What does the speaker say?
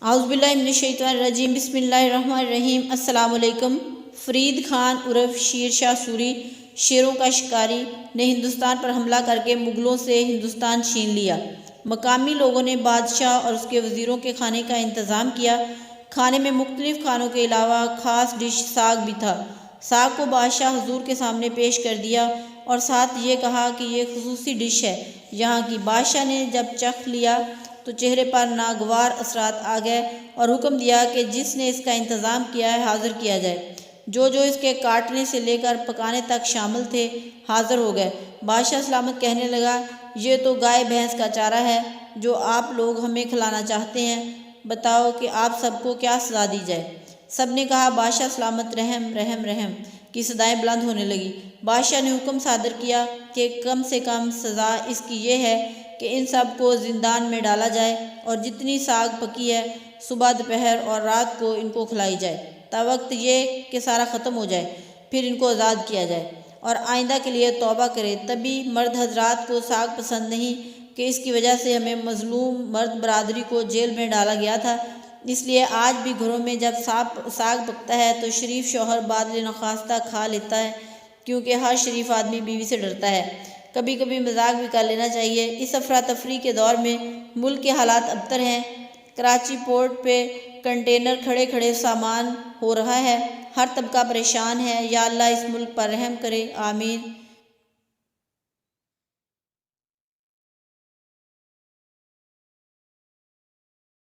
اعوذ باللہ من الشیطان الرجیم بسم اللہ الرحمن الرحیم۔ السلام علیکم۔ فرید خان عرف شیر شاہ سوری، شیروں کا شکاری، نے ہندوستان پر حملہ کر کے مغلوں سے ہندوستان چھین لیا۔ مقامی لوگوں نے بادشاہ اور اس کے وزیروں کے کھانے کا انتظام کیا۔ کھانے میں مختلف کھانوں کے علاوہ خاص ڈش ساگ بھی تھا۔ ساگ کو بادشاہ حضور کے سامنے پیش کر دیا اور ساتھ یہ کہا کہ یہ خصوصی ڈش ہے۔ یہاں کی بادشاہ نے جب چکھ لیا تو چہرے پر ناگوار اثرات آ گئے اور حکم دیا کہ جس نے اس کا انتظام کیا ہے حاضر کیا جائے۔ جو اس کے کاٹنے سے لے کر پکانے تک شامل تھے حاضر ہو گئے۔ بادشاہ سلامت کہنے لگا، یہ تو گائے بھینس کا چارہ ہے جو آپ لوگ ہمیں کھلانا چاہتے ہیں، بتاؤ کہ آپ سب کو کیا سزا دی جائے؟ سب نے کہا، بادشاہ سلامت رحم رحم رحم کی صدائیں بلند ہونے لگی۔ بادشاہ نے حکم صادر کیا کہ کم سے کم سزا اس کی یہ ہے کہ ان سب کو زندان میں ڈالا جائے اور جتنی ساگ پکی ہے صبح دوپہر اور رات کو ان کو کھلائی جائے تاوقت یہ کہ سارا ختم ہو جائے، پھر ان کو آزاد کیا جائے اور آئندہ کے لیے توبہ کرے۔ تبھی مرد حضرات کو ساگ پسند نہیں کہ اس کی وجہ سے ہمیں مظلوم مرد برادری کو جیل میں ڈالا گیا تھا، اس لیے آج بھی گھروں میں جب ساگ پکتا ہے تو شریف شوہر بادل نخواستہ کھا لیتا ہے، کیونکہ ہر شریف آدمی بیوی سے ڈرتا ہے۔ کبھی کبھی مذاق بھی کر لینا چاہیے۔ اس افراتفری کے دور میں ملک کے حالات ابتر ہیں۔ کراچی پورٹ پہ کنٹینر کھڑے کھڑے سامان ہو رہا ہے، ہر طبقہ پریشان ہے۔ یا اللہ اس ملک پر رحم کرے، آمین۔